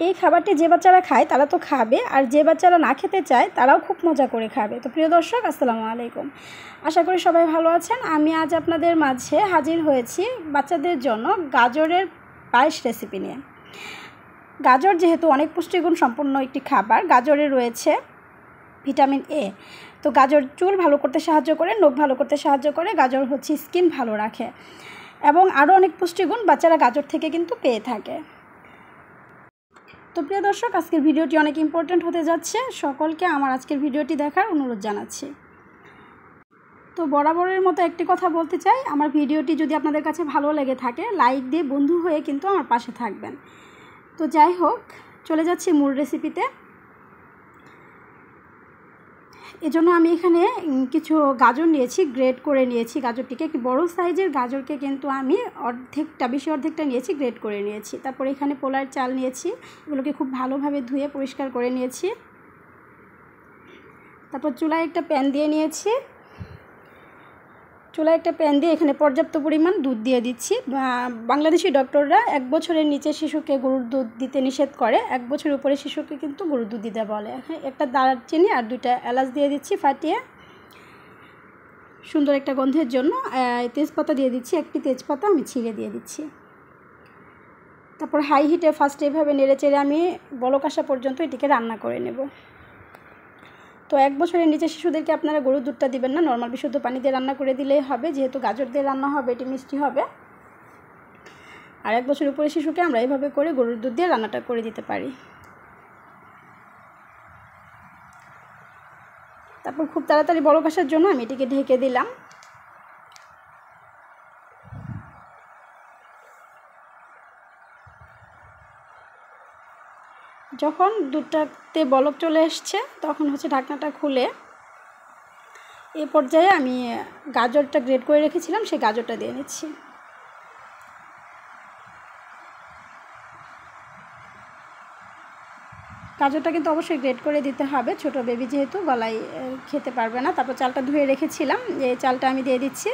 এই খাবারটি যে বাচ্চারা খায় তারা তো খাবে, আর যে বাচ্চারা না খেতে চায় তারাও খুব মজা করে খাবে। তো প্রিয় দর্শক, আসসালামু আলাইকুম। আশা করি সবাই ভালো আছেন। আমি আজ আপনাদের মাঝে হাজির হয়েছি বাচ্চাদের জন্য গাজরের পায়েস রেসিপি নিয়ে। গাজর যেহেতু অনেক পুষ্টিগুণ সম্পন্ন একটি খাবার, গাজরে রয়েছে ভিটামিন এ। তো গাজর চুল ভালো করতে সাহায্য করে, নখ ভালো করতে সাহায্য করে, গাজর হচ্ছে স্কিন ভালো রাখে এবং আরও অনেক পুষ্টিগুণ বাচ্চারা গাজর থেকে কিন্তু পেয়ে থাকে। তো প্রিয় দর্শক, আজকের ভিডিওটি অনেক ইম্পর্ট্যান্ট হতে যাচ্ছে। সকলকে আমার আজকের ভিডিওটি দেখার অনুরোধ জানাচ্ছি। তো বরাবরের মতো একটি কথা বলতে চাই, আমার ভিডিওটি যদি আপনাদের কাছে ভালো লেগে থাকে লাইক দিয়ে বন্ধু হয়ে কিন্তু আমার পাশে থাকবেন। তো যাই হোক, চলে যাচ্ছি মূল রেসিপিতে। এজন্য আমি এখানে কিছু গাজর নিয়েছি, গ্রেট করে নিয়েছি গাজরটিকে। একটি বড় সাইজের গাজরকে কিন্তু আমি বেশি অর্ধেকটা নিয়েছি, গ্রেট করে নিয়েছি। তারপর এখানে পোলার চাল নিয়েছি, এগুলোকে খুব ভালোভাবে ধুয়ে পরিষ্কার করে নিয়েছি। তারপর চুলায় একটা প্যান দিয়ে নিয়েছি। চুলায় একটা প্যান দিয়ে এখানে পর্যাপ্ত পরিমাণ দুধ দিয়ে দিচ্ছি। বাংলাদেশি ডক্টররা 1 বছরের নিচে শিশুকে গরুর দুধ দিতে নিষেধ করে, 1 বছরের উপরে শিশুকে কিন্তু গরুর দুধ দিতে বলে। একটা দারচিনি আর 2টা এলাচ দিয়ে দিচ্ছি ফাটিয়ে, সুন্দর একটা গন্ধের জন্য। তেজপাতা দিয়ে দিচ্ছি, একটি তেজপাতা আমি ছিঁড়ে দিয়ে দিচ্ছি। তারপর হাই হিটে ফার্স্ট এভাবে নেড়ে চেড়ে আমি বলক আসা পর্যন্ত এটিকে রান্না করে নেব। তো 1 বছরের নিচে শিশুদেরকে আপনারা গরুর দুধটা দিবেন না, নর্মাল বিশুদ্ধ পানি দিয়ে রান্না করে দিলেই হবে, যেহেতু গাজর দিয়ে রান্না হবে এটি মিষ্টি হবে। আর 1 বছরের উপরে শিশুকে আমরা এভাবে করে গরুর দুধ দিয়ে রান্নাটা করে দিতে পারি। তারপর খুব তাড়াতাড়ি বলক আসার জন্য আমি এটিকে ঢেকে দিলাম। যখন দুধটাতে বলক চলে এসছে তখন হচ্ছে ঢাকনাটা খুলে এ পর্যায়ে আমি গাজরটা গ্রেট করে রেখেছিলাম সেই গাজরটা দিয়ে নিচ্ছি। গাজরটা কিন্তু অবশ্যই গ্রেট করে দিতে হবে, ছোট বেবি যেহেতু গলায় খেতে পারবে না। তারপর চালটা ধুয়ে রেখেছিলাম, এই চালটা আমি দিয়ে দিচ্ছি।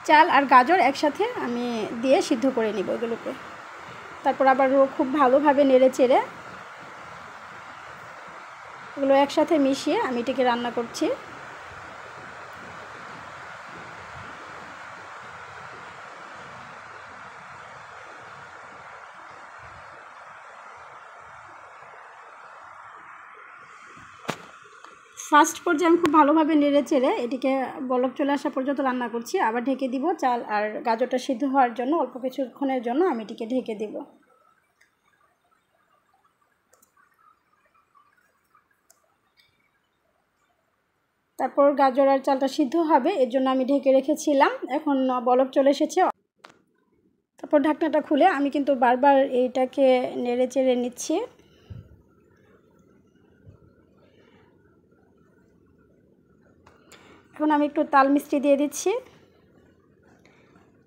চাল আর গাজর একসাথে আমি দিয়ে সিদ্ধ করে নিব এগুলোকে। তারপর আবার খুব ভালোভাবে নেড়ে চেড়ে এগুলো একসাথে মিশিয়ে আমি এটাকে রান্না করছি। ফার্স্ট পর্যায়ে আমি খুব ভালোভাবে নেড়ে চেড়ে এটিকে বলক চলে আসা পর্যন্ত রান্না করছি। আবার ঢেকে দিব চাল আর গাজরটা সিদ্ধ হওয়ার জন্য, অল্প কিছুক্ষণের জন্য আমি এটিকে ঢেকে দিব। তারপর গাজর আর চালটা সিদ্ধ হবে, এর জন্য আমি ঢেকে রেখেছিলাম। এখন বলক চলে এসেছে। তারপর ঢাকনাটা খুলে আমি কিন্তু বারবার এইটাকে নেড়ে চেড়ে নিচ্ছি। এখন আমি একটু তাল মিষ্টি দিয়ে দিচ্ছি,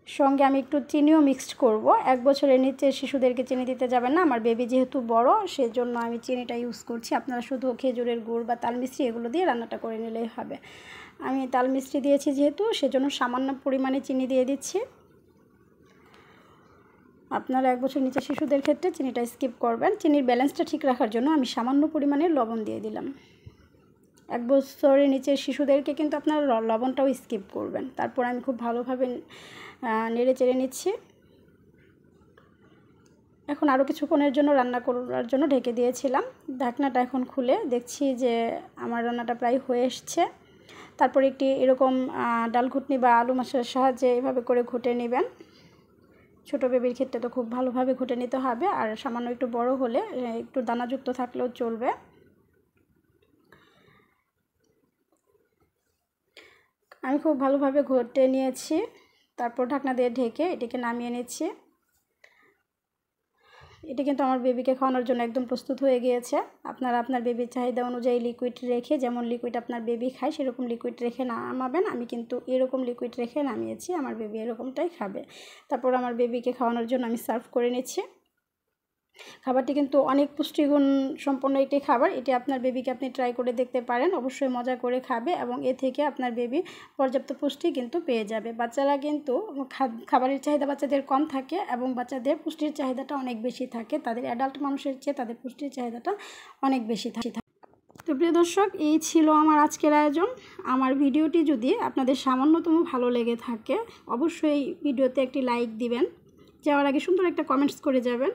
সঙ্গে আমি একটু চিনিও মিক্সড করব। 1 বছরের নিচে শিশুদেরকে চিনি দিতে যাবেন না, আমার বেবি যেহেতু বড় সেজন্য আমি চিনিটা ইউজ করছি। আপনারা শুধু খেজুরের গুড় বা তাল মিষ্টি এগুলো দিয়ে রান্নাটা করে নিলেই হবে। আমি তাল মিষ্টি দিয়েছি যেহেতু সেজন্য সামান্য পরিমাণে চিনি দিয়ে দিচ্ছি। আপনারা 1 বছর নিচে শিশুদের ক্ষেত্রে চিনিটা স্কিপ করবেন। চিনির ব্যালেন্সটা ঠিক রাখার জন্য আমি সামান্য পরিমাণে লবণ দিয়ে দিলাম। 1 বছরের নিচের শিশুদেরকে কিন্তু আপনারা লবণটাও স্কিপ করবেন। তারপর আমি খুব ভালোভাবে নেড়ে চেড়ে নিচ্ছি। এখন আরও কিছুক্ষণের জন্য রান্না করার জন্য ঢেকে দিয়েছিলাম। ঢাকনাটা এখন খুলে দেখছি যে আমার রান্নাটা প্রায় হয়ে এসছে। তারপর একটি এরকম ডাল ঘুটনি বা আলু মাছের সাহায্যে এভাবে করে ঘুটে নেবেন। ছোট বেবির ক্ষেত্রে তো খুব ভালোভাবে ঘুটে নিতে হবে, আর সামান্য একটু বড় হলে একটু দানাযুক্ত থাকলেও চলবে। আমি খুব ভালোভাবে ঘুটে নিয়েছি। তারপর ঢাকনা দিয়ে ঢেকে এটিকে নামিয়ে নিচ্ছি। এটি কিন্তু আমার বেবিকে খাওয়ানোর জন্য একদম প্রস্তুত হয়ে গিয়েছে। আপনারা আপনার বেবির চাহিদা অনুযায়ী লিকুইড রেখে, যেমন লিকুইড আপনার বেবি খায় সেরকম লিকুইড রেখে নামাবেন। আমি কিন্তু এরকম লিকুইড রেখে নামিয়েছি, আমার বেবি এরকমটাই খাবে। তারপর আমার বেবিকে খাওয়ানোর জন্য আমি সার্ভ করে নিচ্ছি। খাবারটি কিন্তু অনেক পুষ্টিগুণ সম্পন্ন একটি খাবার। এটি আপনার বেবিকে আপনি ট্রাই করে দেখতে পারেন, অবশ্যই মজা করে খাবে এবং এ থেকে আপনার বেবি পর্যাপ্ত পুষ্টি কিন্তু পেয়ে যাবে। বাচ্চারা কিন্তু খাবারের চাহিদা বাচ্চাদের কম থাকে এবং বাচ্চাদের পুষ্টির চাহিদাটা অনেক বেশি থাকে, তাদের অ্যাডাল্ট মানুষের চেয়ে তাদের পুষ্টির চাহিদাটা অনেক বেশি থাকে। তো প্রিয় দর্শক, এই ছিল আমার আজকের আয়োজন। আমার ভিডিওটি যদি আপনাদের সামান্যতম ভালো লেগে থাকে অবশ্যই ভিডিওতে একটি লাইক দিবেন, যাওয়ার আগে সুন্দর একটা কমেন্টস করে যাবেন।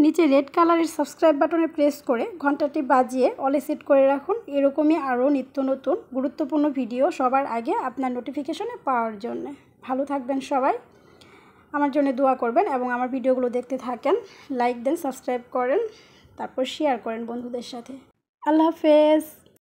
নিচে রেড কালারের সাবস্ক্রাইব বাটনে প্রেস করে ঘন্টাটি বাজিয়ে অলে সেট করে রাখুন, এরকমই আরও নিত্য নতুন গুরুত্বপূর্ণ ভিডিও সবার আগে আপনার নোটিফিকেশনে পাওয়ার জন্য। ভালো থাকবেন সবাই, আমার জন্য দোয়া করবেন এবং আমার ভিডিওগুলো দেখতে থাকেন, লাইক দেন, সাবস্ক্রাইব করেন, তারপর শেয়ার করেন বন্ধুদের সাথে। আল্লাহ হাফেজ।